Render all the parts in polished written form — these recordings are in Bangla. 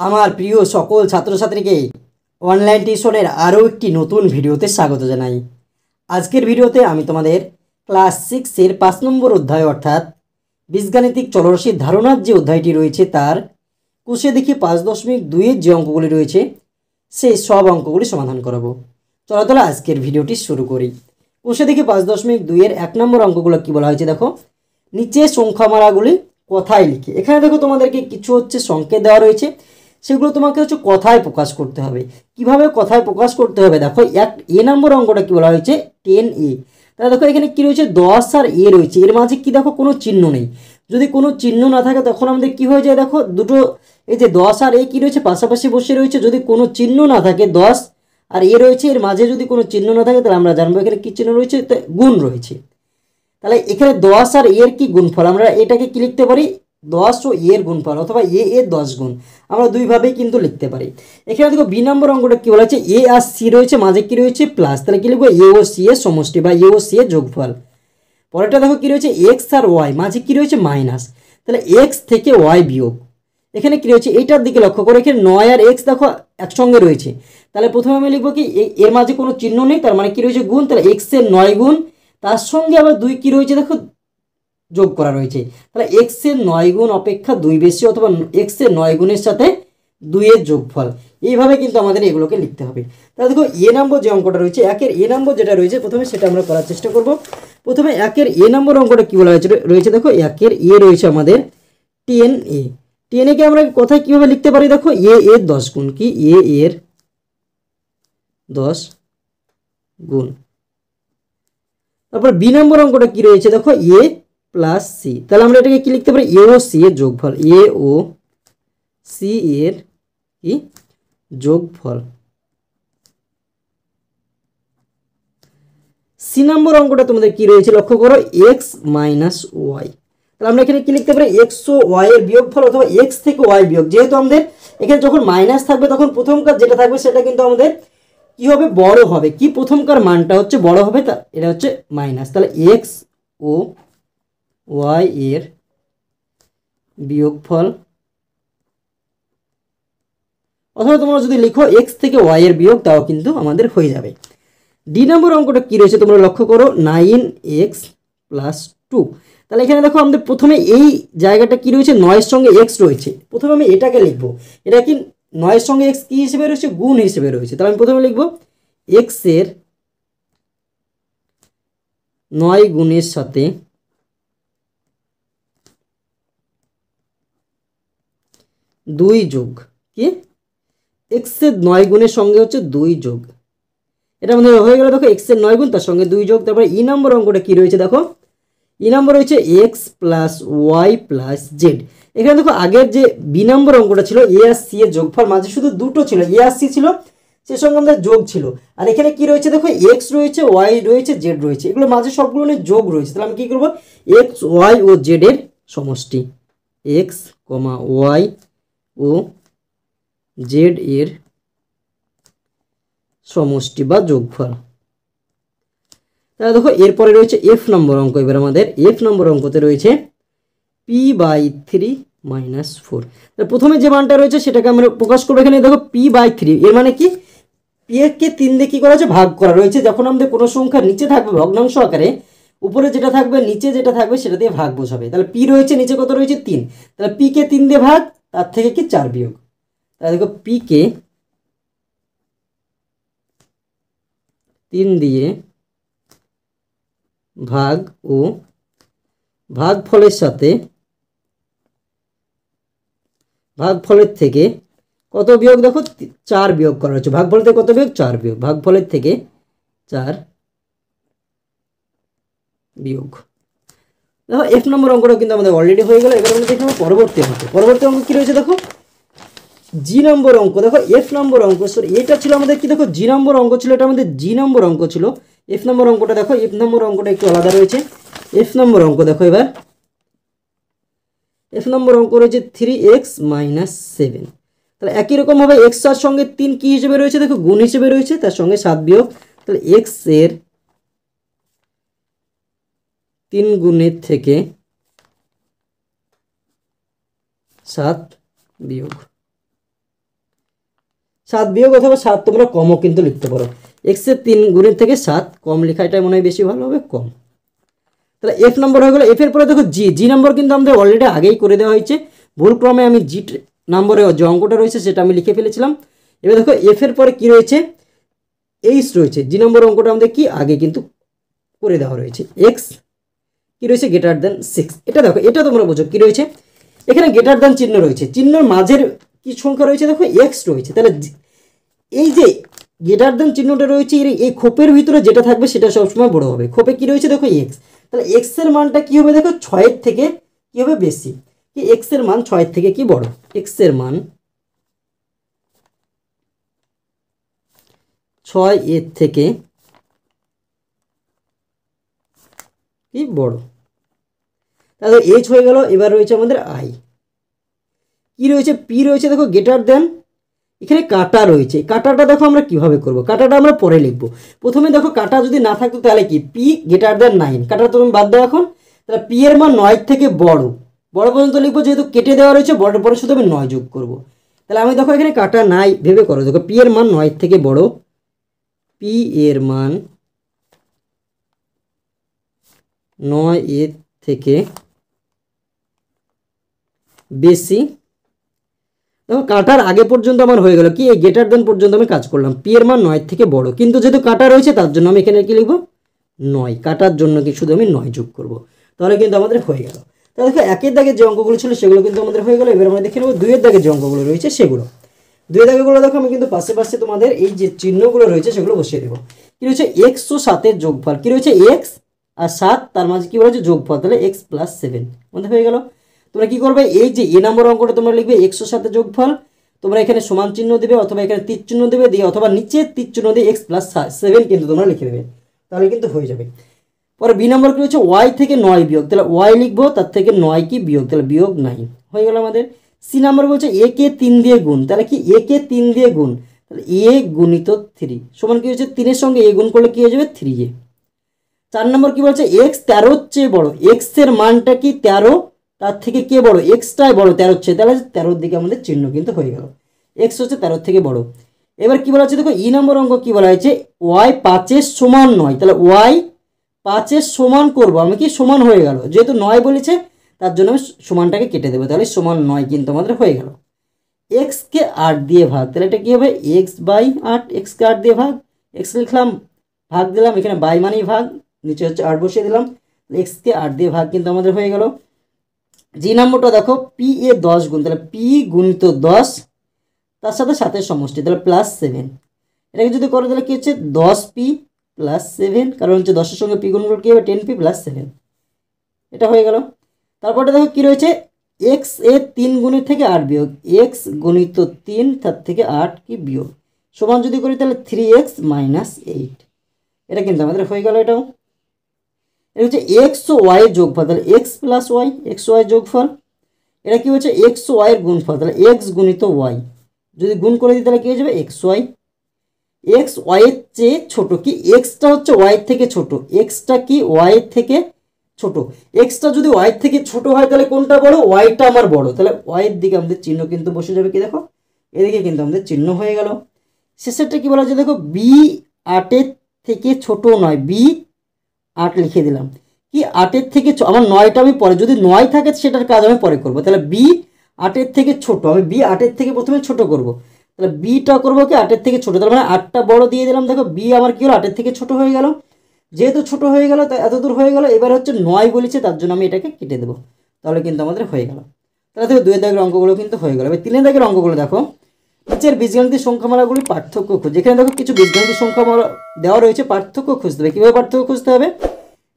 আমার প্রিয় সকল ছাত্রছাত্রীকে অনলাইন টিউশনের আরও একটি নতুন ভিডিওতে স্বাগত জানাই। আজকের ভিডিওতে আমি তোমাদের ক্লাস 6-এর 5 নম্বর অধ্যায় অর্থাৎ বীজগাণিতিক চলরাশির ধারণার যে অধ্যায়টি রয়েছে তার কোষে দেখি 5.2-এর যে অঙ্কগুলি রয়েছে সেই সব অঙ্কগুলি সমাধান করাবো। চলো তাহলে আজকের ভিডিওটি শুরু করি। কোষে দেখি 5.2-এর 1 নম্বর অঙ্কগুলো কি বলা হয়েছে দেখো, নিচে সংখ্যামালাগুলি কথায় লিখে। এখানে দেখো তোমাদেরকে কিছু সংকেত দেওয়া রয়েছে, সেগুলো তোমাকে কথায় প্রকাশ করতে হবে। কিভাবে কথায় প্রকাশ করতে হবে দেখো, নম্বর অঙ্কটা কি বলা হয়েছে 10a। তাহলে দেখো এখানে কি রয়েছে 10 আর a রয়েছে, এর মাঝে কি দেখো কোনো চিহ্ন নেই। যদি কোনো চিহ্ন না থাকে তখন আমাদের কি হয়ে যায় দেখো, দুটো এই যে 10 আর a কি রয়েছে পাশাপাশি বসে রয়েছে। যদি কোনো চিহ্ন না থাকে 10 আর a রয়েছে, এর মাঝে যদি কোনো চিহ্ন না থাকে তাহলে আমরা জানবো এখানে কি চিহ্ন রয়েছে, গুণ রয়েছে। তাহলে এখানে 10 আর a এর কি গুণফল, আমরা এটাকে কি লিখতে পারি 10 ও a এর গুণফল, অথবা a এর 10 গুণ, আমরা দুইভাবেই কিন্তু লিখতে পারি। এখানে দেখো বি নম্বর অঙ্কটা কি বলা হচ্ছে, a আর c রয়েছে, মাঝে কি রয়েছে প্লাস, তাহলে কি লিখবো a ও c এর সমষ্টি বা a ও c এর যোগফল। পরেরটা দেখো কি রয়েছে x আর y, মাঝে কি রয়েছে মাইনাস, তাহলে x থেকে y বিয়োগ। এখানে কি রয়েছে এইটার দিকে লক্ষ্য করে, এখানে 9 আর x দেখো একসঙ্গে রয়েছে। তাহলে প্রথমে আমি লিখবো কি এর মাঝে কোনো চিহ্ন নেই, তার মানে কি রয়েছে গুণ, তাহলে x এর 9 গুণ, তার সঙ্গে আবার 2 কি রয়েছে দেখো যোগ করা রয়েছে। তাহলে x এর 9 গুণ অপেক্ষা 2 বেশি, অথবা x এর 9 গুণের সাথে 2 এর যোগফল। এইভাবে কিন্তু আমাদের এগুলোকে লিখতে হবে। তাহলে দেখো এ নম্বর যে অঙ্কটা রয়েছে, একের এ নম্বর যেটা রয়েছে প্রথমে সেটা আমরা করার চেষ্টা করব। প্রথমে একের এ নম্বর অঙ্কটা কি বলা রয়েছে দেখো, একের এ রয়েছে আমাদের 10a। 10a কে আমরা কোথায় কিভাবে লিখতে পারি দেখো, a এর 10 গুণ, কি a এর 10 গুণ। তারপর বি নম্বর অঙ্কটা কি রয়েছে দেখো, a প্লাস সি, তাহলে আমরা এটাকে কি লিখতে পারি এ ও সি এর যোগফল, এ ও সি এর কি যোগফল। সি নম্বর অঙ্কটা তোমাদের কি রয়েছে লক্ষ্য করো, এক্স মাইনাস ওয়াই। তাহলে আমরা এখানে কি লিখতে পারি এক্স ও ওয়াই এর বিয়োগফল, অথবা এক্স থেকে ওয়াই বিয়োগ। যেহেতু আমাদের এখানে যখন মাইনাস থাকবে তখন প্রথমকার যেটা থাকবে সেটা কিন্তু আমাদের কি হবে বড় হবে, কি প্রথমকার মানটা হচ্ছে বড় হবে, তা এটা হচ্ছে মাইনাস। তাহলে এক্স ও ওয়াই এর বিয়োগফল, অথবা তোমরা যদি লিখো এক্স থেকে ওয়াই এর বিয়োগ, তাও কিন্তু আমাদের হয়ে যাবে। ডি নম্বর অঙ্কটা কি রয়েছে তোমরা লক্ষ্য করো, 9x প্লাস 2। তাহলে এখানে দেখো আমাদের প্রথমে এই জায়গাটা কি রয়েছে 9 এর সঙ্গে x রয়েছে, প্রথমে আমি এটাকে লিখবো। এটা কি 9 এর সঙ্গে x কি হিসেবে রয়েছে, গুণ হিসেবে রয়েছে। তাহলে আমি প্রথমে লিখবো x এর 9 গুণের সাথে 2 যোগ, কি x এর 9 গুণের সঙ্গে হচ্ছে 2 যোগ, এটা আমাদের হয়ে গেল দেখো x এর 9 গুণ তার সঙ্গে 2 যোগ। তারপরে ই নম্বর অঙ্কটা কি রয়েছে দেখো, ই নম্বর রয়েছে x plus Y plus Z. এখানে দেখো আগের যে বি নম্বর অঙ্কটা ছিল এ আর সি এর যোগফল, মাঝে শুধু দুটো ছিল এ আর সি ছিল, সে সঙ্গে আমাদের যোগ ছিল। আর এখানে কি রয়েছে দেখো এক্স রয়েছে, ওয়াই রয়েছে, জেড রয়েছে, এগুলো মাঝে সবগুলো নিয়ে যোগ রয়েছে। তাহলে আমি কি করবো এক্স ওয়াই ও জেড এর সমষ্টি, এক্স কমা ওয়াই ও জেড এর সমষ্টি বা যোগফল। তাহলে দেখো এরপরে রয়েছে এফ নম্বর অঙ্ক। এবার আমাদের এফ নম্বর অঙ্কতে রয়েছে p/3 - 4। প্রথমে যে মানটা রয়েছে সেটাকে আমরা প্রকাশ করবো। এখানে দেখো p/3 এর মানে কি, পি কে 3 দিয়ে কি করা হয়েছে ভাগ করা রয়েছে। যখন আমাদের কোনো সংখ্যা নিচে থাকবে ভগ্নাংশ আকারে, উপরে যেটা থাকবে নিচে যেটা থাকবে সেটা দিয়ে ভাগ বোঝাবে। তাহলে পি রয়েছে নিচে কত রয়েছে 3, তাহলে পি কে 3 দিয়ে ভাগ, তার থেকে কি 4 বিয়োগ। তাহলে দেখো পি কে 3 দিয়ে ভাগ ও ভাগফলের সাথে ভাগফলের থেকে কত বিয়োগ দেখো 4 বিয়োগ করা হচ্ছে। ভাগফল থেকে কত বিয়োগ 4 বিয়োগ, ভাগফলের থেকে 4 বিয়োগ। দেখো এফ নম্বর অঙ্কটা কিন্তু আমাদের অলরেডি হয়ে গেল। এবার আমরা দেখব পরবর্তী অঙ্ক। পরবর্তী অঙ্ক কি রয়েছে দেখো, জি নম্বর অঙ্ক। দেখো এফ নম্বর অঙ্ক, সরি এটা ছিল আমাদের কি দেখো জি নম্বর অঙ্ক ছিল, এটা আমাদের জি নম্বর অঙ্ক ছিল। এফ নম্বর অঙ্কটা দেখো, এফ নম্বর অঙ্কটা একটু আলাদা রয়েছে। এফ নম্বর অঙ্ক দেখো, এবার এফ নম্বর অঙ্ক রয়েছে 3x - 7। তাহলে একই রকমভাবে এক্স এর সঙ্গে 3 কি হিসেবে রয়েছে দেখো গুণ হিসেবে রয়েছে, তার সঙ্গে 7 বিয়োগ। তাহলে এক্স এর 3 গুণের থেকে 7 বিয়োগ। 7 বিয়োগ অথবা 7 তোমরা কমও কিন্তু লিখতে পারো। এক্সের 3 গুণের থেকে 7 কম লেখা এটা মনে হয় বেশি ভালো হবে, কম। তাহলে এফ নম্বর হয়ে গেলো। এফের পরে দেখো জি নম্বর কিন্তু আমাদের অলরেডি আগেই করে দেওয়া হয়েছে, ভুলক্রমে আমি জি নম্বরে যে অঙ্কটা রয়েছে সেটা আমি লিখে ফেলেছিলাম। এবার দেখো এফের পরে কি রয়েছে, এইচ রয়েছে। জি নম্বর অঙ্কটা আমাদের কি আগে কিন্তু করে দেওয়া রয়েছে। এক্স কি রয়েছে, গ্রেটার দেন 6। এটা দেখো, এটা তোমরা বোঝো কি রয়েছে, এখানে গ্রেটার দেন চিহ্ন রয়েছে, চিহ্নর মাঝের কি সংখ্যা রয়েছে দেখো, এক্স রয়েছে। তাহলে এই যে গ্রেটার দেন চিহ্নটা রয়েছে, এই খোপের ভিতরে যেটা থাকবে সেটা সবসময় বড় হবে। খোপে কি রয়েছে দেখো, এক্স। তাহলে এক্স এর মানটা কি হবে দেখো, 6 থেকে কি হবে বেশি, কি এক্স এর মান 6 থেকে কি বড়, এক্স এর মান 6 এর থেকে কি বড়। তাহলে এইচ হয়ে গেল। এবার রয়েছে আমাদের আই, কি রয়েছে, পি রয়েছে দেখো গ্রেটার দেন, এখানে কাটা রয়েছে। কাটাটা দেখো আমরা কিভাবে করব, কাটাটা আমরা পরে লিখবো। প্রথমে দেখো কাটা যদি না থাকতো তাহলে কি, পি গ্রেটার দেন 9, কাটা তুমি বাদ দাও এখন। তাহলে পি এর মান 9 থেকে বড়, বড় পর্যন্ত লিখবো, যেহেতু কেটে দেওয়া রয়েছে বড় পরে শুধু আমি 9 যোগ করব। তাহলে আমি দেখো এখানে কাটা নাই ভেবে করো, দেখো পি এর মান 9 থেকে বড়, পি এর মান 9 এর থেকে বেশি। দেখো কাটার আগে পর্যন্ত আমার হয়ে গেল কি, এই গ্রেটার দেন পর্যন্ত আমি কাজ করলাম, পি এর মান 9 থেকে বড়, কিন্তু যেহেতু কাটা রয়েছে তার জন্য আমি এখানে কি লিখবো, 9, কাটার জন্য কি শুধু আমি 9 যোগ করব। তাহলে কিন্তু আমাদের হয়ে গেল। তাহলে দেখো একের দাগে যে অঙ্কগুলো ছিল সেগুলো কিন্তু আমাদের হয়ে গেল। এবার আমরা দেখে নেবো 2 এর দাগে যে অঙ্কগুলো রয়েছে সেগুলো। 2 এর দাগেগুলো দেখো আমি কিন্তু পাশে পাশে তোমাদের এই যে চিহ্নগুলো রয়েছে সেগুলো বসিয়ে দেবো। কি রয়েছে, এক্স ও 7-এর যোগফল, কি রয়েছে এক্স আর 7, তার মাঝে কি বলেছে যোগফল, তাহলে এক্স প্লাস 7 আমাদের হয়ে গেল। তোমরা কি করবে, এই যে এ নম্বর অঙ্কটা তোমরা লিখবে এক্স ও 7-এর যোগফল, তোমরা এখানে সমান চিহ্ন দেবে অথবা এখানে তীর চিহ্ন দেবে দিয়ে, অথবা নিচে তীর চিহ্ন দিয়ে এক্স প্লাস 7 কিন্তু তোমরা লিখে দেবে, তাহলে কিন্তু হয়ে যাবে। পরে বি নম্বর কি হচ্ছে, ওয়াই থেকে 9 বিয়োগ, তাহলে ওয়াই লিখবো, তার থেকে 9 কি বিয়োগ, তাহলে বিয়োগ 9 হয়ে গেল আমাদের। সি নাম্বার বলছে এ কে 3 দিয়ে গুণ, তাহলে কি এ কে 3 দিয়ে গুণ, তাহলে এ গুণিত 3 সমান কি হচ্ছে, 3 এর সঙ্গে এ গুণ করলে কি হয়ে যাবে 3a। 4 নম্বর কি বলছে, এক্স 13-র চেয়ে বড়, এক্স এর মানটা কি 13, তার থেকে কে বড়, এক্সটাই বড় 13-র চেয়ে, তাহলে 13-র দিকে আমাদের চিহ্ন কিন্তু হয়ে গেল, এক্স হচ্ছে 13-র থেকে বড়। এবার কি বলা হচ্ছে দেখো, ই নম্বর অঙ্ক কি বলা হয়েছে, ওয়াই 5-এর সমান নয়, তাহলে ওয়াই 5-এর সমান করবো আমি, কি সমান হয়ে গেল, যেহেতু 9 বলেছে তার জন্য আমি সমানটাকে কেটে দেবো, তাহলে সমান 9 কিন্তু আমাদের হয়ে গেল। এক্সকে 8 দিয়ে ভাগ, তাহলে এটা কি হবে, এক্স বাই 8, এক্সকে 8 দিয়ে ভাগ, এক্স লিখলাম, ভাগ দিলাম, এখানে বাই মানেই ভাগ, নিচে হচ্ছে 8 বসিয়ে দিলাম, এক্সকে 8 দিয়ে ভাগ কিন্তু আমাদের হয়ে গেল। জি নম্বরটা দেখো, পি এ 10 গুণ, তাহলে পি গুণিত 10 তার সাথে 7-এর সমষ্টি, তাহলে প্লাস 7, এটাকে যদি করো তাহলে কি হচ্ছে 10p প্লাস 7, কারণ হচ্ছে 10-এর সঙ্গে পি গুণ করলে কি হবে 10p প্লাস 7, এটা হয়ে গেল। তারপরে দেখো কি রয়েছে, এক্স এ 3 গুণের থেকে 8 বিয়োগ, এক্স গুণিত 3 তার থেকে 8 কি বিয়োগ, সমান যদি করি তাহলে 3x মাইনাস 8, এটা কিন্তু আমাদের হয়ে গেল। এটাও এটা হচ্ছে এক্স ও ওয়াই এর যোগফল, তাহলে X plus Y, X Y যোগফল। এটা কি হচ্ছে এক্স ও ওয়াই এর গুণফল, তাহলে এক্স গুণিত ওয়াই, যদি গুণ করে দিই তাহলে কি হয়ে যাবে এক্স ওয়াই। এক্স ওয়াই এর চেয়ে ছোট, কি এক্সটা হচ্ছে ওয়াই থেকে ছোট, এক্সটা কি ওয়াই থেকে ছোট, এক্সটা যদি ওয়াই থেকে ছোট হয় তাহলে কোনটা বড়, ওয়াইটা আমার বড়, তাহলে ওয়াইয়ের দিকে আমাদের চিহ্ন কিন্তু বসে যাবে, কি দেখো এদিকে কিন্তু আমাদের চিহ্ন হয়ে গেল। শেষেরটা কি বলা হচ্ছে দেখো, বি 8-এর থেকে ছোট নয়, বি 8 লিখে দিলাম, কি 8-এর থেকে আমার 9টা আমি পরে, যদি 9 থাকে সেটার কাজ আমি পরে করবো, তাহলে বি 8-এর থেকে ছোট, আমি বি 8-এর থেকে প্রথমে ছোট করব, তাহলে বিটা করবো কি 8-এর থেকে ছোট, তার মানে 8টা বড় দিয়ে দিলাম, দেখো বি আমার কি হলো 8-এর থেকে ছোট হয়ে গেল, যেহেতু ছোট হয়ে গেল তাই এত দূর হয়ে গেল। এবার হচ্ছে 9 বলেছে তার জন্য আমি এটাকে কেটে দেবো, তাহলে কিন্তু আমাদের হয়ে গেল। তাহলে দেখো 2 দাগের অঙ্কগুলো কিন্তু হয়ে গেল। এবার 3 দাগের অঙ্কগুলো দেখো, নিচের বীজগাণিতিক সংখ্যামালাগুলি পার্থক্য খুঁজে, এখানে দেখো কিছু বীজগাণিতিক সংখ্যামালা দেওয়া রয়েছে, পার্থক্য খুঁজতে হবে। কীভাবে পার্থক্য খুঁজতে হবে,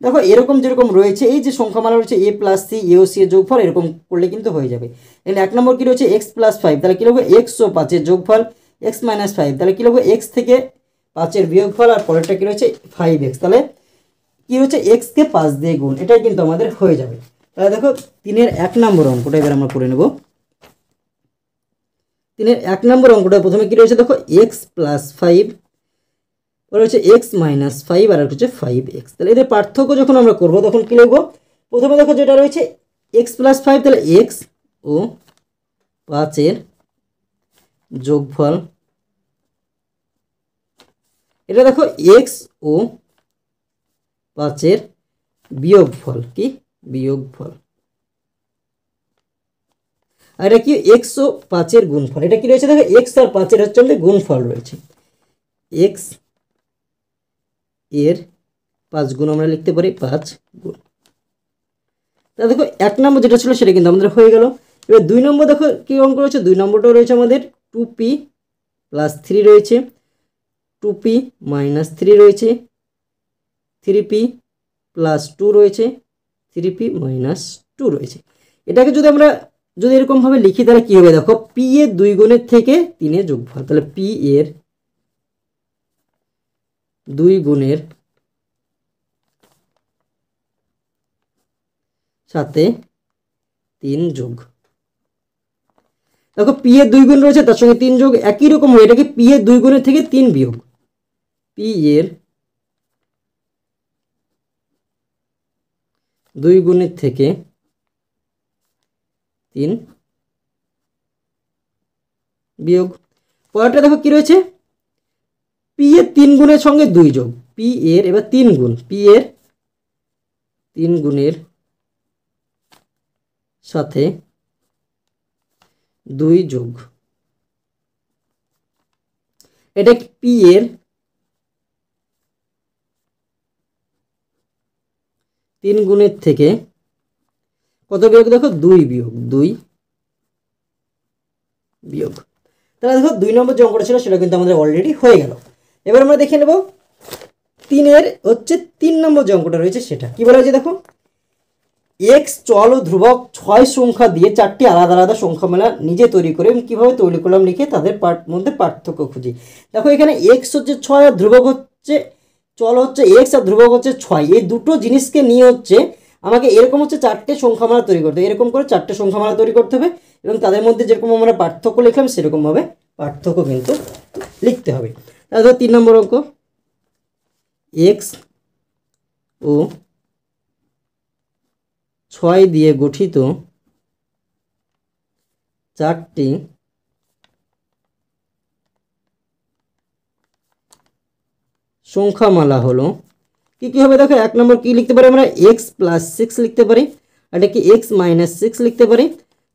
দেখো এরকম যেরকম রয়েছে এই যে সংখ্যামালা রয়েছে এ প্লাস সি, এ ও সি এর যোগফল, এরকম করলে কিন্তু হয়ে যাবে। এখানে 1 নম্বর কি রয়েছে এক্স প্লাস 5, তাহলে কী লিখবো এক্স ও 5-এর যোগফল, এক্স মাইনাস 5, তাহলে কী লিখবো এক্স থেকে 5-এর বিয়োগফল, আর পরেরটা কী রয়েছে 5x, তাহলে কী রয়েছে এক্সকে 5 দিয়ে গুণ, এটাই কিন্তু আমাদের হয়ে যাবে। তাহলে দেখো 3-এর 1 নম্বর অঙ্কটা এবার আমরা করে নেব। 3-এর 1 নম্বর অঙ্কটা প্রথমে কী রয়েছে দেখো এক্স প্লাস 5, পরে হচ্ছে এক্স মাইনাস 5, আর হচ্ছে 5x, তাহলে এদের পার্থক্য যখন আমরা করবো তখন কী লিখবো, প্রথমে দেখো যেটা রয়েছে এক্স প্লাস 5, তাহলে এক্স ও 5-এর যোগফল এটা দেখো এক্স ও 5-এর বিয়োগফল, কি বিয়োগফল। আর এটা কি এক্স ও 5-এর গুণফল। এটা কি রয়েছে দেখো এক্স আর 5-এর হচ্ছে আমাদের গুণফল রয়েছে। এক্স এর 5 গুণ আমরা লিখতে পারি 5 গুণ। তা দেখো 1 নম্বর যেটা ছিল সেটা কিন্তু আমাদের হয়ে গেল। এবার 2 নম্বর দেখো কি অঙ্ক রয়েছে। 2 নম্বরটাও রয়েছে আমাদের 2p + 3 রয়েছে, 2p - 3 রয়েছে, 3p + 2 রয়েছে, 3p - 2 রয়েছে। এটাকে যদি এরকমভাবে লিখি তাহলে কী হবে দেখো, p এর 2 গুণের থেকে 3-এর যোগফল। তাহলে p এর 2 গুণের সাথে 3 যোগ। দেখো p এর 2 গুণ রয়েছে তার সঙ্গে 3 যোগ, একই রকম হয়। এটা কি p এর 2 গুণের থেকে 3 বিয়োগ। p এর 2 গুণের থেকে 3 বিয়োগ। পরেরটা দেখো কি রয়েছে, p এর 3 গুণের সঙ্গে 2 যোগ। p এর এবার 3 গুণ, p এর 3 গুণের সাথে 2 যোগ। এটা p এর 3 গুণের থেকে কত বিয়োগ দেখো, 2 বিয়োগ, 2 বিয়োগ। তাহলে দেখো 2 নম্বর যে অঙ্কটা ছিল সেটা কিন্তু আমাদের অলরেডি হয়ে গেল। এবার আমরা দেখে নেব 3-এর হচ্ছে 3 নম্বর যে অঙ্কটা রয়েছে সেটা কি বলা হয়েছে দেখো, x চল ও ধ্রুবক 6 সংখ্যা দিয়ে 4টি আলাদা আলাদা সংখ্যা মেলা নিজে তৈরি করে কিভাবে তৈরি করলাম লিখে তাদের মধ্যে পার্থক্য খুঁজি। দেখো এখানে x হচ্ছে 6 আর ধ্রুবক হচ্ছে চল হচ্ছে x আর ধ্রুবক হচ্ছে 6, এই দুটো জিনিসকে নিয়ে হচ্ছে আমাকে এরকম হচ্ছে 4টে সংখ্যামালা তৈরি করতে হবে। এরকম করে 4টে সংখ্যামালা তৈরি করতে হবে এবং তাদের মধ্যে যেরকম আমরা পার্থক্য লিখলাম সেরকমভাবে পার্থক্য কিন্তু লিখতে হবে। তাহলে ধর 3 নম্বর অঙ্ক, x ও 6 দিয়ে গঠিত 4টি সংখ্যামালা হলো কি কি হবে দেখো। 1 নম্বর কি লিখতে পারি আমরা, x + 6 লিখতে পারি, আর এটা কি x - 6 লিখতে পারি,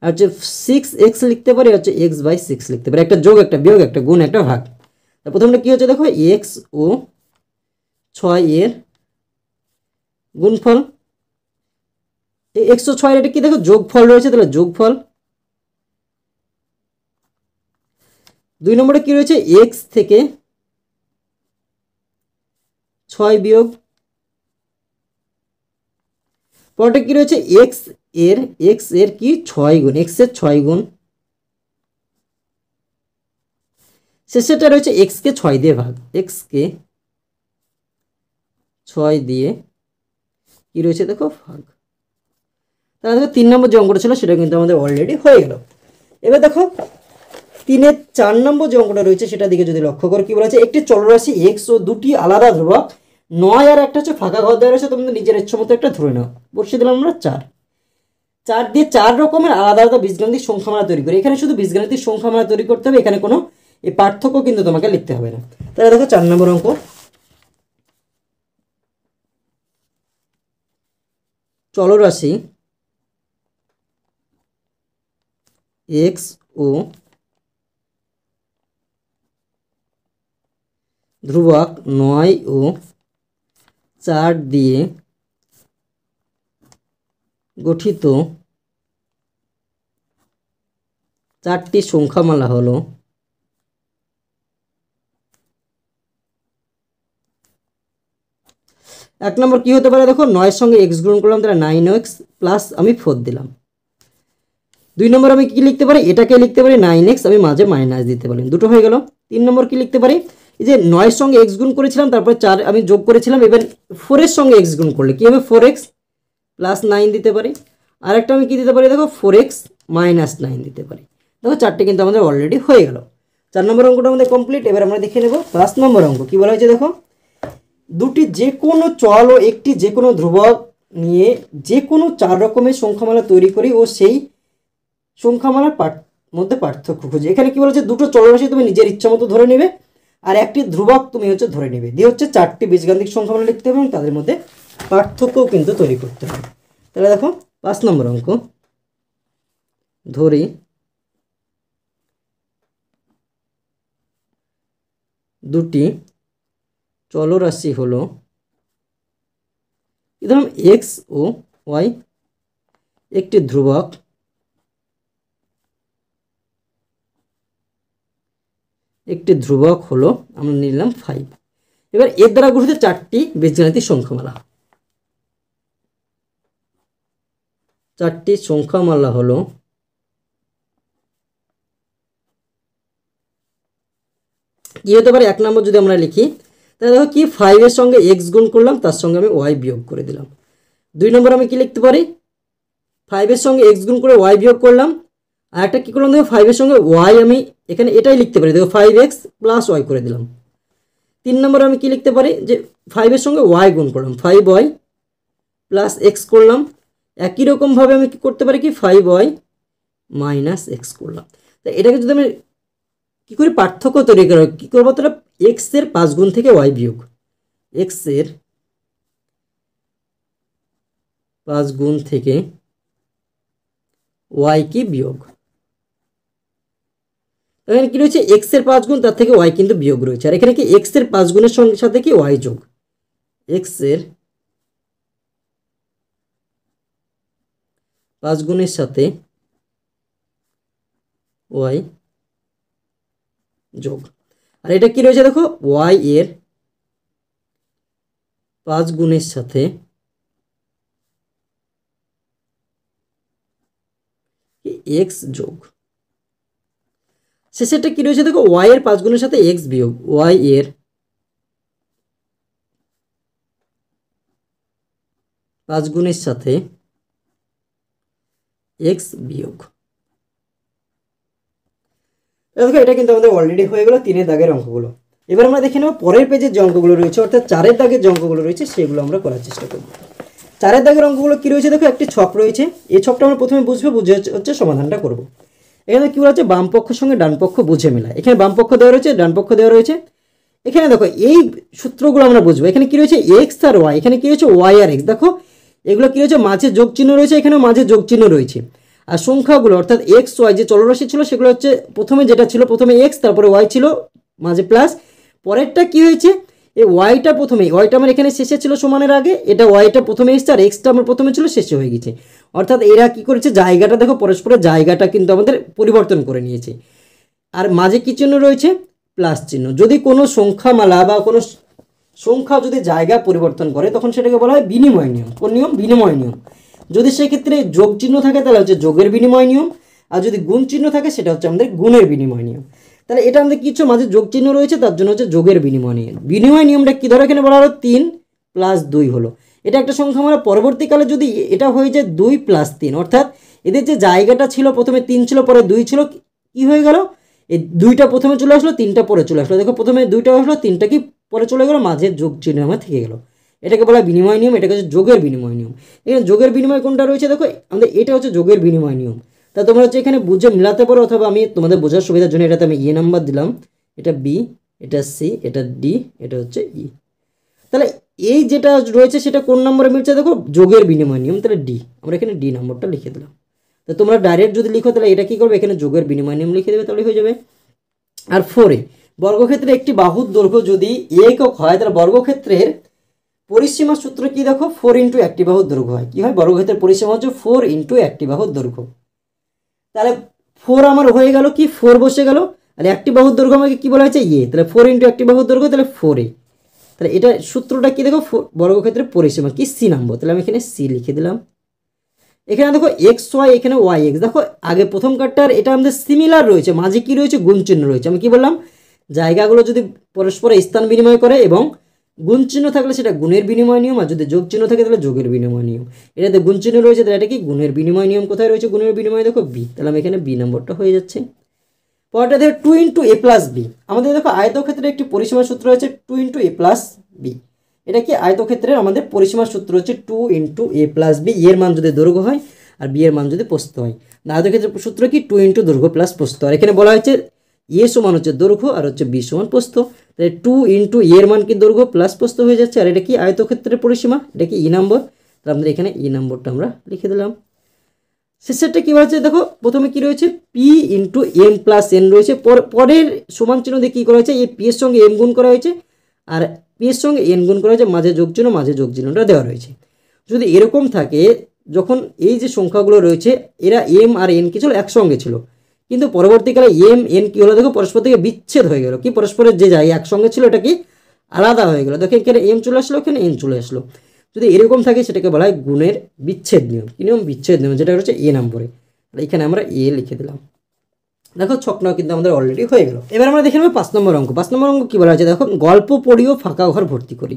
আর হচ্ছে 6x লিখতে পারি, হচ্ছে x/6 লিখতে পারি। একটা যোগ, একটা বিয়োগ, একটা গুণ, একটা ভাগ। প্রথমটা কি হচ্ছে দেখো, x ও 6 এর গুণফল। এই 106 এটা কি দেখো যোগফল রয়েছে, তাহলে যোগফল। 2 নম্বরে কি রয়েছে, x থেকে 6 বিয়োগ। পরটা কি রয়েছে, x এর কি 6 গুণ, x এর 6 গুণ। শেষেরটা রয়েছে x কে 6 দিয়ে ভাগ, x কে 6 দিয়ে কি রয়েছে দেখো ভাগ। তাহলে দেখো 3 নম্বর যে অঙ্কটা ছিল সেটা কিন্তু আমাদের অলরেডি হয়ে গেল। এবার দেখো 3-এর 4 নম্বর যে অঙ্কটা রয়েছে সেটা দিকে যদি লক্ষ্য করো, কি বলা আছে, একটি চলরাশি x ও 2টি আলাদা ধ্রুবক 9 আর একটা হচ্ছে ফাঁকা ঘর দেওয়া রয়েছে, তোমরা নিজের ইচ্ছা মতো একটা ধরে নাও। বসিয়ে দিলাম আমরা 4 দিয়ে 4 রকমের আলাদা আলাদা বীজগাণিতিক সংখ্যামালা তৈরি করি। এখানে শুধু বীজগাণিতিক সংখ্যামালা তৈরি করতে হবে, এখানে কোনো এই পার্থক্য কিন্তু তোমাকে লিখতে হবে না। তাহলে দেখো 4 নম্বর অঙ্ক, চলরাশি x ও ধ্রুবক 9 ও 4 দিয়ে গঠিত 4টি সংখ্যামালা হলো 1 নম্বর কি হতে পারে দেখো, 9 সঙ্গে x গুণ করলাম, তাহলে 9x প্লাস আমি 4 দিলাম। 2 নম্বর আমি কি লিখতে পারি, এটাকে লিখতে পারি 9x, আমি মাঝে মাইনাস দিতে পারি, দুটো হয়ে গেল। 3 নম্বর কি লিখতে পারি, এই যে 9 সঙ্গে x গুণ করেছিলাম তারপরে 4 আমি যোগ করেছিলাম, এবার 4 এর সঙ্গে x গুণ করলে কি হবে, 4x প্লাস 9 দিতে পারি। আরেকটা আমি কি দিতে পারি দেখো, 4x মাইনাস 9 দিতে পারি। দেখো 4টে কিন্তু আমাদের অলরেডি হয়ে গেল। 4 নম্বর অঙ্কটা আমাদের কমপ্লিট। এবার আমরা দেখে নেব 5 নম্বর অঙ্ক, কি বলা হয়েছে দেখো, দুটি যে কোনো চল ও একটি যে কোনো ধ্রুবক নিয়ে যে কোনো 4 রকমের সংখ্যামালা তৈরি করি ও সেই সংখ্যামালার মধ্যে পার্থক্য খুঁজি। এখানে কি বলেছে, দুটো চলরাশি তুমি নিজের ইচ্ছা মতো ধরে নেবে আর একটি ধ্রুবক তুমি হচ্ছে ধরে নেবে, দিয়ে হচ্ছে 4টি বীজগাণিতিক সংখ্যামালা লিখতে হবে এবং তাদের মধ্যে পার্থক্যও কিন্তু তৈরি করতে হবে। তাহলে দেখো 5 নম্বর অঙ্ক, ধরি দুটি চলরাশি হলো, ধরুন এক্স ও ওয়াই, একটি ধ্রুবক হলো আমরা নিলাম 5। এবার এর দ্বারা গঠিত 4টি বীজগাণিতিক সংখ্যামালা, 4টি সংখ্যামালা হলো কি হতে পারে? 1 নম্বর যদি আমরা লিখি তাহলে দেখো কি 5 এর সঙ্গে এক্স গুণ করলাম, তার সঙ্গে আমি ওয়াই বিয়োগ করে দিলাম। 2 নম্বর আমি কি লিখতে পারি? 5 এর সঙ্গে এক্স গুণ করে ওয়াই বিয়োগ করলাম, আর একটা কী করলাম দেখো 5 এর সঙ্গে ওয়াই আমি এখানে এটাই লিখতে পারি, দেখো 5x প্লাস ওয়াই করে দিলাম। 3 নম্বর আমি কি লিখতে পারি? যে 5 এর সঙ্গে ওয়াই গুণ করলাম, 5y প্লাস এক্স করলাম। একই রকমভাবে আমি কি করতে পারি? কি 5y মাইনাস এক্স করলাম। তো এটাকে যদি আমি কী করি পার্থক্য তৈরি করা, কী করবো তাহলে এক্স এর 5 গুণ থেকে ওয়াই বিয়োগ, এক্স এর 5 গুণ থেকে ওয়াই কি বিয়োগ। এখানে কি রয়েছে? এক্স এর 5 গুণ, তার থেকে ওয়াই কিন্তু বিয়োগ রয়েছে, আর এখানে কি এক্স এর 5 গুণের সাথে কি ওয়াই যোগ, এক্স এর 5 গুণের সাথে ওয়াই যোগ। আর এটা কি রয়েছে দেখো ওয়াই এর 5 গুণের সাথে এক্স যোগ। শেষেরটা কি রয়েছে দেখো ওয়াই এর 5 গুণের সাথে এক্স বিয়োগ, ওয়াই এর 5 গুণের সাথে এক্স বিয়োগ। দেখো এটা কিন্তু আমাদের অলরেডি হয়ে গেল 3 দাগের অঙ্কগুলো। এবার আমরা দেখে নেব পরের পেজের যে অঙ্কগুলো রয়েছে, অর্থাৎ 4 দাগের যে অঙ্কগুলো রয়েছে সেগুলো আমরা করার চেষ্টা করব। 4 দাগের অঙ্কগুলো কি রয়েছে দেখো, একটি ছক রয়েছে, এই ছকটা আমরা প্রথমে বুঝবো, বুঝে হচ্ছে সমাধানটা করব। এখানে কি বলা হচ্ছে? বাম পক্ষের সঙ্গে ডান পক্ষ বুঝে মেলা। এখানে বাম পক্ষ দেওয়া রয়েছে, ডান পক্ষ দেওয়া রয়েছে। এখানে দেখো এই সূত্রগুলো আমরা বুঝবো। এখানে কি রয়েছে? এক্স আর ওয়াই, এখানে কি রয়েছে? ওয়াই আর এক্স। দেখো এগুলো কি রয়েছে? মাঝে যোগ চিহ্ন রয়েছে, এখানে মাঝে যোগ চিহ্ন রয়েছে। আর সংখ্যাগুলো অর্থাৎ এক্স ওয়াই যে চলরাশি ছিল সেগুলো হচ্ছে প্রথমে যেটা ছিল, প্রথমে এক্স তারপরে ওয়াই ছিল মাঝে প্লাস, পরেরটা কি হয়েছে? এই ওয়াইটা প্রথমে, ওয়াইটা আমার এখানে শেষে ছিল সমানের আগে, এটা ওয়াইটা প্রথমে এসছে, আর এক্সটা আমার প্রথমে ছিল শেষে হয়ে গেছে। অর্থাৎ এরা কি করেছে? জায়গাটা দেখো পরস্পরের জায়গাটা কিন্তু আমাদের পরিবর্তন করে নিয়েছে। আর মাঝে কি চিহ্ন রয়েছে? প্লাস চিহ্ন। যদি কোনো সংখ্যামালা বা কোনো সংখ্যা যদি জায়গা পরিবর্তন করে তখন সেটাকে বলা হয় বিনিময় নিয়ম। কোন নিয়ম? বিনিময় নিয়ম। যদি সেক্ষেত্রে যোগ চিহ্ন থাকে তাহলে হচ্ছে যোগের বিনিময় নিয়ম, আর যদি গুণ চিহ্ন থাকে সেটা হচ্ছে আমাদের গুণের বিনিময় নিয়ম। তাহলে এটা আমাদের কিছু মাঝে যোগ চিহ্ন রয়েছে, তার জন্য হচ্ছে যোগের বিনিময় নিয়ম। বিনিময় নিয়মটা কি? ধরো এখানে বলা হলো 3 + 2 হলো, এটা একটা সংখ্যা, আমরা পরবর্তীকালে যদি এটা হয়ে যায় 2 + 3, অর্থাৎ এদের যে জায়গাটা ছিল প্রথমে 3 ছিল পরে 2 ছিল, কি হয়ে গেল? এই 2টা প্রথমে চলে আসলো, 3টা পরে চলে আসলো। দেখো প্রথমে 2টা আসলো, 3টা কি পরে চলে গেলো, মাঝে যোগ চিহ্ন আমার থেকে গেল। এটাকে বলা হয় বিনিময় নিয়ম, এটাকে হচ্ছে যোগের বিনিময় নিয়ম। এখানে যোগের বিনিময় কোনটা রয়েছে দেখো, আমাদের এটা হচ্ছে যোগের বিনিময় নিয়ম। তা তোমরা হচ্ছে এখানে বুঝে মিলাতে পারো, অথবা আমি তোমাদের বোঝার সুবিধার জন্য এটাতে আমি এ নাম্বার দিলাম, এটা বি, এটা সি, এটা ডি, এটা হচ্ছে ই। তাহলে এই যেটা রয়েছে সেটা কোন নম্বরে মিলছে দেখো, যোগের বিনিময় নিয়ম, তাহলে ডি, আমরা এখানে ডি নম্বরটা লিখে দিলাম। তো তোমরা ডাইরেক্ট যদি লিখো তাহলে এটা কি করবে, এখানে যোগের বিনিময় নিয়ম লিখে দেবে, তাহলে হয়ে যাবে। আর 4 বর্গক্ষেত্রে একটি বাহুর দৈর্ঘ্য যদি একক হয় তাহলে বর্গক্ষেত্রের পরিসীমা সূত্র কি দেখো, 4 × একটি বাহুর দৈর্ঘ্য হয়। কি হয়? বর্গক্ষেত্রের পরিসীমা হচ্ছে 4 × একটি বাহুর দৈর্ঘ্য। তাহলে 4 আমার হয়ে গেল কি, 4 বসে গেল, আর একটি বাহুর দৈর্ঘ্য আমাকে কি বলা হয়েছে? ইয়ে, তাহলে 4 × একটি বাহুর দৈর্ঘ্য, তাহলে 4a। তাহলে এটা সূত্রটা কি দেখো, বর্গক্ষেত্রের পরিসীমা কি, সি নম্বর, তাহলে আমি এখানে সি লিখে দিলাম। এখানে দেখো এক্স ওয়াই, এখানে ওয়াই এক্স, দেখো আগে প্রথম কার্ডটার এটা আমাদের সিমিলার রয়েছে, মাঝে কি রয়েছে? গুণ চিহ্ন রয়েছে। আমি কি বললাম? জায়গাগুলো যদি পরস্পর স্থান বিনিময় করে এবং গুণ চিহ্ন থাকলে সেটা গুণের বিনিময় নিয়ম, আর যদি যোগ চিহ্ন থাকে তাহলে যোগের বিনিময় নিয়ম। এটাতে গুণ চিহ্ন রয়েছে, তাহলে এটা কি গুণের বিনিময় নিয়ম। কোথায় রয়েছে গুণের বিনিময়? দেখো বি, তাহলে আমি এখানে বি নম্বরটা হয়ে যাচ্ছে। পরেরটা দেখো 2 × a + b। আমাদের দেখো আয়তক্ষেত্রের একটি পরিসীমা সূত্র আছে 2 × a + b। এটা কি আয়তক্ষেত্রের আমাদের পরিসীমার সূত্র হচ্ছে 2 × a + b, এর মান যদি দৈর্ঘ্য হয় আর বি এর মান যদি প্রস্থ হয়। আয়তক্ষেত্রের সূত্র কি? 2 × দৈর্ঘ্য প্লাস প্রস্থ। আর এখানে বলা হয়েছে এ সমান হচ্ছে দৈর্ঘ্য আর হচ্ছে বি সমান প্রস্থ। তাহলে 2 ইন্টু এর মান কি দৈর্ঘ্য প্লাস প্রস্থ হয়ে যাচ্ছে, আর এটা কি আয়তক্ষেত্রের পরিসীমা, এটা কি ই নম্বর। তাহলে আমাদের এখানে ই নম্বরটা আমরা লিখে দিলাম। শেষেরটা কী বলছে দেখো, প্রথমে কি রয়েছে P into M plus N রয়েছে, পরের সমান চিহ্ন দিয়ে কী করা হয়েছে, এই পি এর সঙ্গে এম গুণ করা হয়েছে আর পি এর সঙ্গে এন গুণ করা হয়েছে, মাঝে যোগ চিহ্ন, মাঝে যোগ চিহ্নটা দেওয়া রয়েছে। যদি এরকম থাকে, যখন এই যে সংখ্যাগুলো রয়েছে এরা এম আর এন কি ছিল একসঙ্গে ছিল, কিন্তু পরবর্তীকালে এম এন কী হলো দেখো, পরস্পর থেকে বিচ্ছেদ হয়ে গেল, কি পরস্পরের যে যায় একসঙ্গে ছিল এটা কি আলাদা হয়ে গেল। দেখো এখানে এম চলে আসলো, এখানে এন চলে আসলো। যদি এরকম থাকে সেটাকে বলা হয় গুণের বিচ্ছেদ নিয়ম। কী নিয়ম? বিচ্ছেদ নিয়ম, যেটা হচ্ছে এ নম্বরে। এখানে আমরা এ লিখে দিলাম। দেখো ছকটাও কিন্তু আমাদের অলরেডি হয়ে গেল। এবার আমরা দেখে নেব 5 নম্বর অঙ্ক। 5 নম্বর অঙ্ক কী বলা হয়েছে দেখো, গল্প পড়িও ফাঁকা ঘর ভর্তি করি।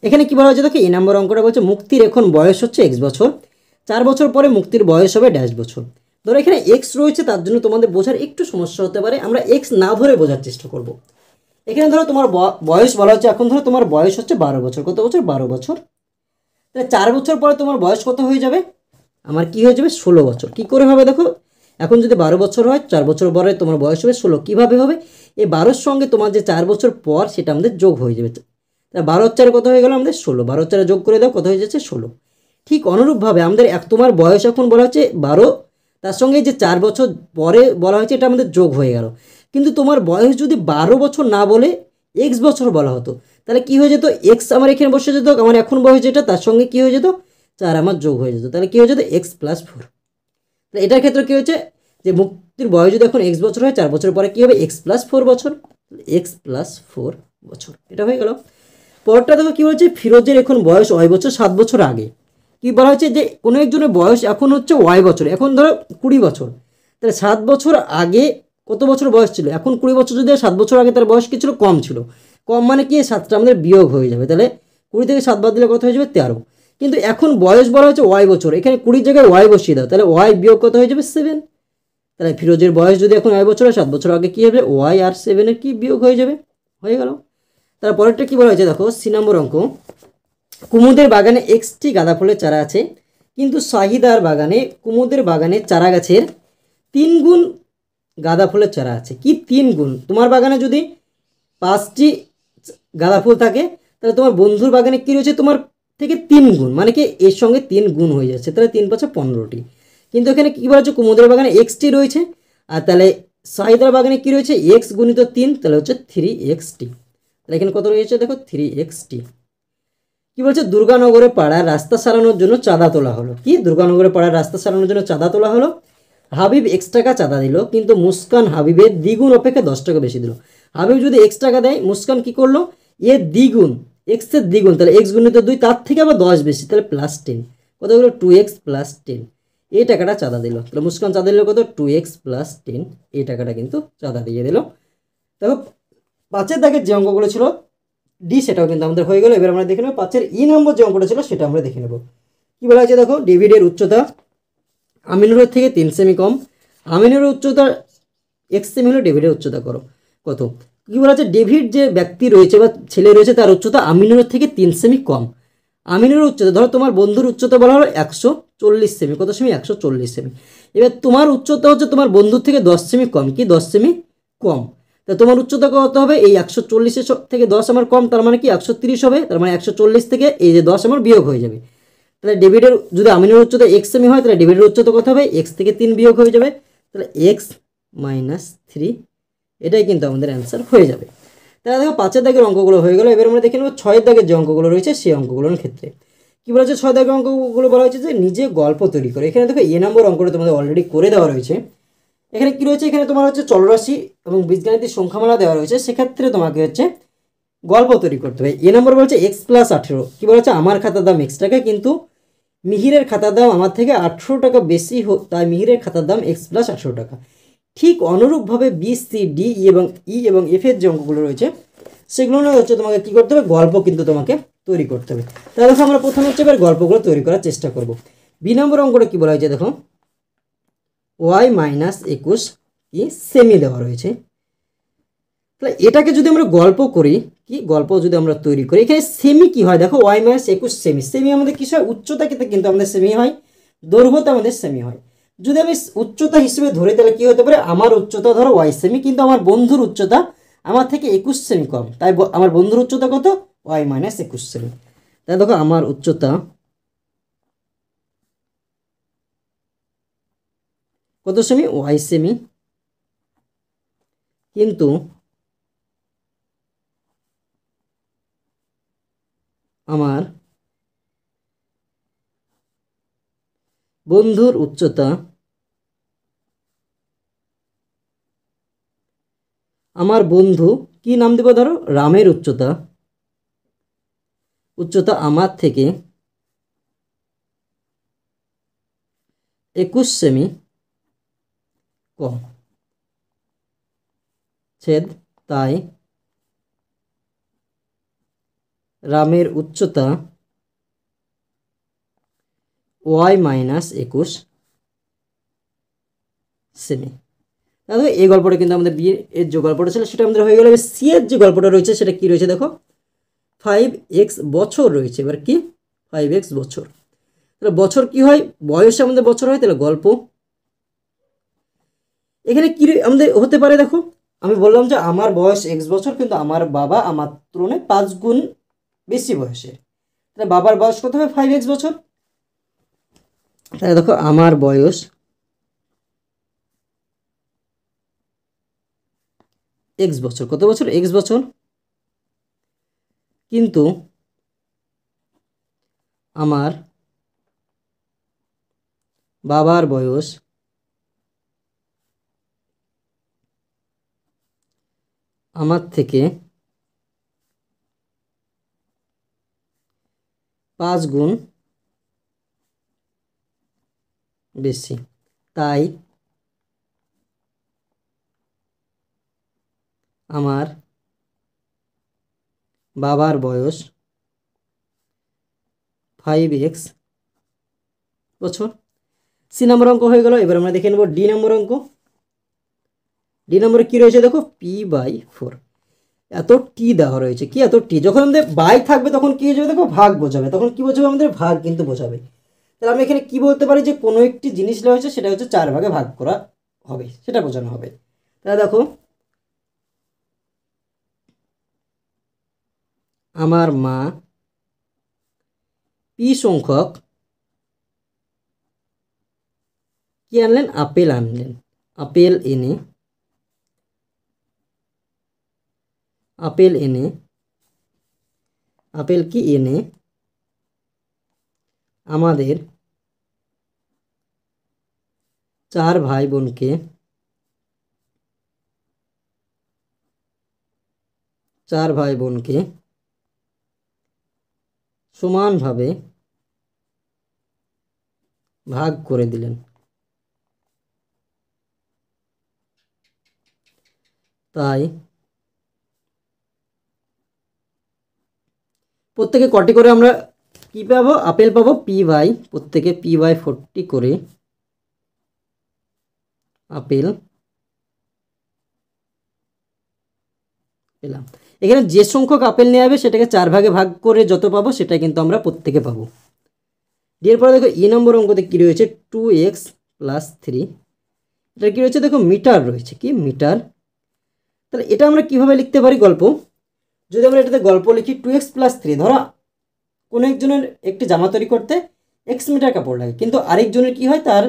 এখানে কী বলা হয়েছে দেখো, এ নম্বর অঙ্কটা বলছে মুক্তির এখন বয়স হচ্ছে এক্স বছর, 4 বছর পরে মুক্তির বয়স হবে ড্যাশ বছর। ধরো এখানে এক্স রয়েছে, তার জন্য তোমাদের বোঝার একটু সমস্যা হতে পারে, আমরা এক্স না ধরে বোঝার চেষ্টা করব। এখানে ধরো তোমার বয়স বলা হচ্ছে, এখন ধরো তোমার বয়স হচ্ছে 12 বছর। কত বছর? 12 বছর। তাহলে 4 বছর পরে তোমার বয়স কত হয়ে যাবে? আমার কি হয়ে যাবে? 16 বছর। কি করে হবে দেখো, এখন যদি 12 বছর হয়, 4 বছর পরে তোমার বয়স হবে 16। কীভাবে হবে? এই 12-র সঙ্গে তোমার যে 4 বছর পর সেটা আমাদের যোগ হয়ে যাবে। তাহলে 12 4 কত হয়ে গেল আমাদের? 16। 12 4 যোগ করে দাও, কত হয়ে যাচ্ছে? 16। ঠিক অনুরূপভাবে আমাদের তোমার বয়স এখন বলা হচ্ছে 12, তার সঙ্গে যে 4 বছর পরে বলা হয়েছে এটা আমাদের যোগ হয়ে গেল। কিন্তু তোমার বয়স যদি 12 বছর না বলে এক্স বছর বলা হতো, তাহলে কী হয়ে যেত? এক্স আমার এখানে বসে যেত, আমার এখন বয়স যেটা তার সঙ্গে কী হয়ে যেত? 4 আমার যোগ হয়ে যেত। তাহলে কী হয়ে যেত? X plus 4। তাহলে এটার ক্ষেত্রে কী হচ্ছে, যে মুক্তির বয়স যদি এখন এক্স বছর হয়, 4 বছর পরে কী হবে? এক্স প্লাস 4 বছর। এক্স প্লাস 4 বছর, এটা হয়ে গেল। পরটা দেখো কী বলছে, ফিরোজের এখন বয়স ওয়াই বছর 7 বছর আগে। কি বলা হচ্ছে, যে কোনো একজনের বয়স এখন হচ্ছে ওয়াই বছর, এখন ধরো 20 বছর। তাহলে 7 বছর আগে কত বছর বয়স ছিল? এখন 20 বছর, যদি 7 বছর আগে তার বয়স কী ছিল? কম ছিল। কম মানে কি? 7টা আমাদের বিয়োগ হয়ে যাবে, তাহলে 20 থেকে 7 বাদ দিলে কত হয়ে যাবে? 13। কিন্তু এখন বয়স বলা হচ্ছে ওয়াই বছর, এখানে 20 জায়গায় ওয়াই বসিয়ে দাও, তাহলে ওয়াই বিয়োগ কত হয়ে যাবে? 7। তাহলে ফিরোজের বয়স যদি এখন ওয়াই বছর হয়, 7 বছর আগে কী হবে? ওয়াই আর 7-এর কি বিয়োগ হয়ে যাবে, হয়ে গেল। তারপরেরটা কী বলা হয়েছে দেখো, সি নম্বর অঙ্ক, কুমুদের বাগানে এক্সটি গাঁদা ফুলের চারা আছে, কিন্তু শাহিদার বাগানে, কুমুদের বাগানে চারা গাছের 3 গুণ গাঁদা ফুলের চারা আছে। কি 3 গুণ? তোমার বাগানে যদি 5টি গাঁদা ফুল থাকে, তাহলে তোমার বন্ধুর বাগানে কী রয়েছে? তোমার থেকে 3 গুণ, মানে কি এর সঙ্গে 3 গুণ হয়ে যাচ্ছে, তাহলে 3 5 15টি। কিন্তু এখানে কী বলা হচ্ছে, কুমুদের বাগানে এক্সটি রয়েছে, আর তাহলে শাহিদার বাগানে কী রয়েছে? এক্স গুণিত 3, তাহলে হচ্ছে 3xt। তাহলে এখানে কত রয়েছে দেখো? 3xt। কি বলছে, দুর্গানগরে পাড়ার রাস্তা সারানোর জন্য চাঁদা তোলা হলো। কি? দুর্গানগরে পাড়ার রাস্তা সারানোর জন্য চাঁদা তোলা হলো। হাবিব x টাকা চাঁদা দিল, কিন্তু মুস্কান হাবিবের দ্বিগুণ অপেক্ষা 10 টাকা বেশি দিল। হাবিব যদি x টাকা দেয়, মুস্কান কি করলো? এর দ্বিগুণ, এক্সের দ্বিগুণ, তাহলে এক্স গুণিত 2, তার থেকে আবার 10 বেশি, তাহলে +10। কত হলো? 2x + 10। এই টাকাটা চাঁদা দিল। তাহলে মুস্কান চাঁদা দিল কত? 2x + 10। এই টাকাটা কিন্তু চাঁদা দিয়ে দিল। দেখো 5-এর দাগের যে অঙ্কগুলো ছিল ডি, সেটাও কিন্তু আমাদের হয়ে গেল। এবার আমরা দেখে নেব 5-এর ই নম্বর যে অঙ্কটা ছিল সেটা আমরা দেখে নেব। কী বলা হয়েছে দেখো, ডেভিডের উচ্চতা আমিনুরের থেকে 3 সেমি কম। আমিনুরের উচ্চতা x সেমি হলো, ডেভিডের উচ্চতা করো কত? কী বলা হচ্ছে, ডেভিড যে ব্যক্তি রয়েছে বা ছেলে রয়েছে তার উচ্চতা আমিনুরের থেকে 3 সেমি কম। আমিনুরের উচ্চতা, ধরো তোমার বন্ধুর উচ্চতা বলা হলো 140 সেমি। কত সেমি? 140 সেমি। এবার তোমার উচ্চতা হচ্ছে তোমার বন্ধুর থেকে 10 সেমি কম। কি? 10 সেমি কম। তা তোমার উচ্চতা কত হবে? এই 140 থেকে 10 আমার কম, তার মানে কি 130 হবে। তার মানে 140 থেকে এই যে 10 আমার বিয়োগ হয়ে যাবে। তাহলে ডেভিডের, যদি আমিনুরের উচ্চতা x সেমি হয়, তাহলে ডেভিডের উচ্চতা কত হবে? x থেকে 3 বিয়োগ হয়ে যাবে, তাহলে x - 3। এটাই কিন্তু আমাদের অ্যান্সার হয়ে যাবে। তাহলে দেখো 5-এর দাগের অঙ্কগুলো হয়ে গেল। এবার আমরা দেখে নেব 6-এর দাগের যে অঙ্কগুলো রয়েছে সেই অঙ্কগুলোর ক্ষেত্রে। কী বলা হচ্ছে, 6 দাগের অঙ্কগুলো বলা হয়েছে যে নিজে গল্প তৈরি করে। এখানে দেখো এ নম্বর অঙ্কটা তোমাদের অলরেডি করে দেওয়া রয়েছে। এখানে কী রয়েছে, এখানে তোমার হচ্ছে চলরাশি এবং বীজগাণিতিক সংখ্যামালা দেওয়া রয়েছে, সেক্ষেত্রে তোমাকে হচ্ছে গল্প তৈরি করতে হবে। এ নম্বর বলছে x + 18। কী বলা হচ্ছে, আমার খাতার দাম x টাকা, কিন্তু মিহিরের খাতার দাম আমার থেকে 18 টাকা বেশি, তাই মিহিরের খাতার দাম x + 18 টাকা। ঠিক অনুরূপভাবে বি, সি, ডি, এবং ই এবং এফের যে অঙ্কগুলো রয়েছে সেগুলো হচ্ছে তোমাকে কী করতে হবে? গল্প কিন্তু তোমাকে তৈরি করতে হবে। তাহলে দেখো আমরা প্রথমে হচ্ছে এবার গল্পগুলো তৈরি করার চেষ্টা করব। বি নম্বর অঙ্কটা কী বলা হয়েছে দেখো, y - 21 কি সেমি দেওয়া রয়েছে। তাহলে এটাকে যদি আমরা গল্প করি, কি গল্প যদি আমরা তৈরি করি, এখানে সেমি কি হয় দেখো, y - 21 সেমি। সেমি আমাদের কি হয়? উচ্চতা কিন্তু আমাদের সেমি হয়, দৈর্ঘ্যতে আমাদের সেমি হয়। যদি আমি উচ্চতা হিসেবে ধরি তাহলে কি হতে পারে, আমার উচ্চতা ধরো ওয়াই সেমি, কিন্তু আমার বন্ধুর উচ্চতা আমার থেকে 21 সেমি কম, তাই আমার বন্ধুর উচ্চতা কত, ওয়াই মাইনাস 21 সেমি। তাই দেখো আমার উচ্চতা কত সেমি, ওয়াই সেমি, কিন্তু আমার বন্ধুর উচ্চতা, আমার বন্ধু কি নাম দেবো, ধরো রামের উচ্চতা, উচ্চতা আমার থেকে 21 সেমি কম, ছেদ, তাই রামের উচ্চতা ওয়াই মাইনাস 21 সেমি। তাহলে এই গল্পটা কিন্তু আমাদের বি এর যে গল্পটা ছিল সেটা আমাদের হয়ে গেল। সি এর যে গল্পটা রয়েছে সেটা কি রয়েছে দেখো, 5x বছর রয়েছে। এবার কি 5x বছর, তাহলে বছর কি হয়, বয়সে আমাদের বছর হয়, তাহলে গল্প এখানে কি আমাদের হতে পারে দেখো, আমি বললাম যে আমার বয়স x বছর, কিন্তু আমার বাবা আমার তুলনায় 5 গুণ বেশি বয়সের, তাহলে বাবার বয়স কত হবে, 5x বছর। তাহলে দেখো আমার বয়স x বছর, কত বছর, x বছর, কিন্তু আমার বাবার বয়স আমার থেকে 5 গুণ বেশি, তাই আমার বাবার বয়স 5x বছর। সি নম্বর অঙ্ক হয়ে গেল। এবার আমরা দেখে নেব ডি নম্বর অঙ্ক। ডি নম্বরে কী রয়েছে দেখো, p/4, এত টি দেওয়া রয়েছে। কি এত টি, যখন আমাদের বাই থাকবে তখন কি হয়ে যাবে দেখো, ভাগ বোঝাবে, তখন কি বোঝাবে আমাদের, ভাগ কিন্তু বোঝাবে। তাহলে আমি এখানে কি বলতে পারি, যে কোনো একটি জিনিস দেওয়া হয়েছে সেটা হচ্ছে 4 ভাগে ভাগ করা হবে, সেটা বোঝানো হবে। তাহলে দেখো আমার মা পি সংখ্যক কি আনলেন, আপেল আনলেন, আপেল এনে আপেল কি এনে আমাদের 4 ভাই বোনকে 4 ভাই বোনকে সমানভাবে ভাগ করে দিলেন। তাই প্রত্যেকে কটি করে আমরা কি পাবো, আপেল পাবো, প্রত্যেকে p/40 করে আপেল পেলাম। এখানে যে সংখ্যক আপেল নেওয়া হবে সেটাকে 4 ভাগে ভাগ করে যত পাবো সেটা কিন্তু আমরা প্রত্যেকে পাবো। এরপরে দেখো ই নম্বর অঙ্কতে কী রয়েছে, 2x + 3, এটা কী রয়েছে দেখো, মিটার রয়েছে, কি মিটার। তাহলে এটা আমরা কিভাবে লিখতে পারি গল্প, যদি আমরা এটাতে গল্প লিখি 2x + 3, ধরো কোনো একজনের একটি জামা তৈরি করতে x মিটার কাপড় লাগে, কিন্তু আরেকজনের কি হয়, তার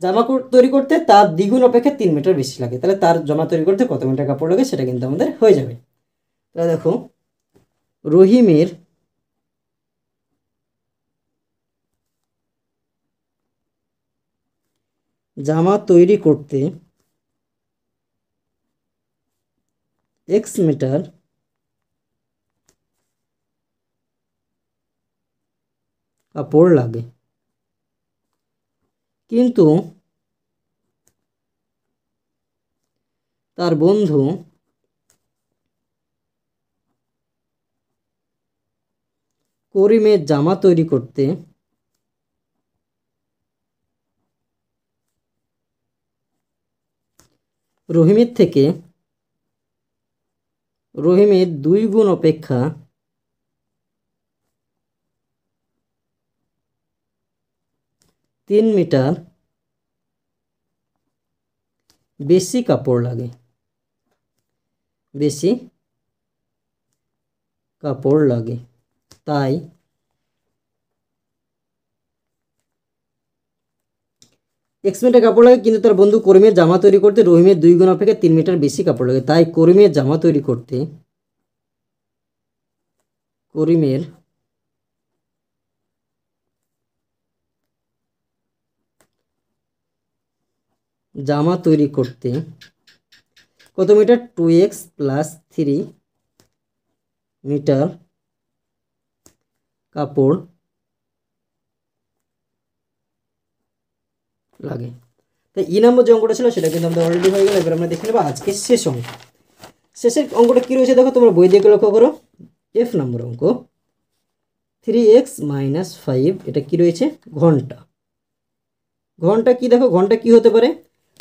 জামা তৈরি করতে তার দ্বিগুণ অপেক্ষা 3 মিটার বেশি লাগে, তাহলে তার জামা তৈরি করতে কত মিটার কাপড় লাগে সেটা কিন্তু আমাদের হয়ে যাবে। তাহলে দেখো রহিমের জামা তৈরি করতে x মিটার কাপড় লাগে, কিন্তু তার বন্ধু করিমের জামা তৈরি করতে রহিমের 2 গুণ অপেক্ষা 3 মিটার বেশি কাপড় লাগে, বেশি কাপড় লাগে, তাই এক্স মিটার কাপড় লাগে, কিন্তু তার বন্ধু করিমের জামা তৈরি করতে রহিমের 2 গুণ অপেক্ষা 3 মিটার বেশি কাপড় লাগে। তাই করিমের জামা তৈরি করতে করিমের জামা তৈরি করতে কত মিটার? 2x + 3 মিটার কাপড় লাগে। তাই ই নম্বর যে অঙ্কটা ছিল সেটা কিন্তু আমাদের অলরেডি হয়ে গেল। এবার আমরা দেখে নেব আজকে শেষ অঙ্ক। শেষের অঙ্কটা কী রয়েছে দেখো, তোমরা বই দেখে লক্ষ্য করো। এফ নম্বর অঙ্ক 3x - 5, এটা কি রয়েছে? ঘন্টা। ঘন্টা কি দেখো, ঘন্টা কি হতে পারে?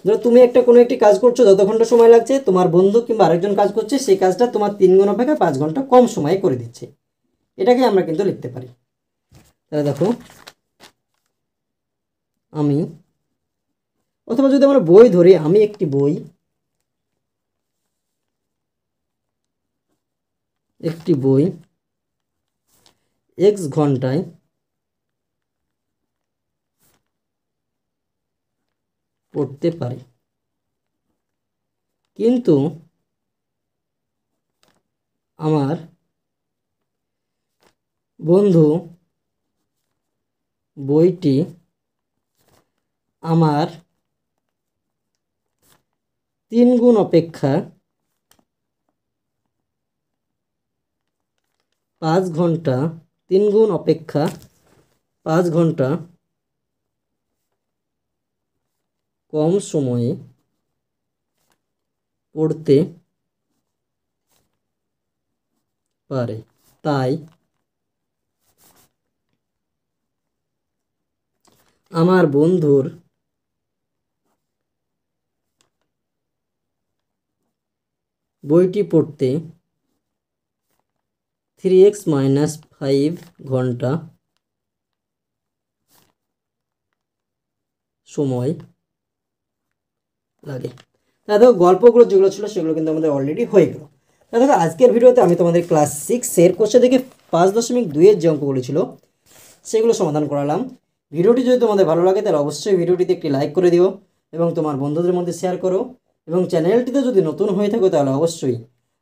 ধরো তুমি কোনো একটি কাজ করছো, যত ঘন্টা সময় লাগছে, তোমার বন্ধু কিংবা আরেকজন কাজ করছে, সেই কাজটা তোমার 3 গুণ অপেক্ষা 5 ঘন্টা কম সময়ে করে দিচ্ছে। এটাকে আমরা কিন্তু লিখতে পারি। তাহলে দেখো, আমি, অথবা যদি আমরা বই ধরি, আমি একটি বই x ঘন্টায় পড়তে পারি, কিন্তু আমার বন্ধু বইটি আমার 3 গুণ অপেক্ষা 5 ঘন্টা 3 গুণ অপেক্ষা 5 ঘন্টা কম সময়ে পড়তে পারে। তাই আমার বন্ধুর বইটি পড়তে 3x - 5 ঘন্টা সময় লাগে। তাহলে দেখো, গল্পগুলো যেগুলো ছিল সেগুলো কিন্তু আমাদের অলরেডি হয়ে গেল। তাহলে দেখো, আজকের ভিডিওতে আমি তোমাদের ক্লাস 6-এর কোশ্চেন থেকে 5.2-এর যে অঙ্কগুলো ছিল সেগুলো সমাধান করালাম। ভিডিওটি যদি তোমাদের ভালো লাগে তাহলে অবশ্যই ভিডিওটিতে একটি লাইক করে দিও এবং তোমার বন্ধুদের মধ্যে শেয়ার করো, এবং চ্যানেলটিতে যদি নতুন হয়ে থাকো তাহলে অবশ্যই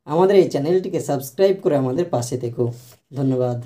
আমাদের এই চ্যানেলটিকে সাবস্ক্রাইব করে আমাদের পাশে থেকো। ধন্যবাদ।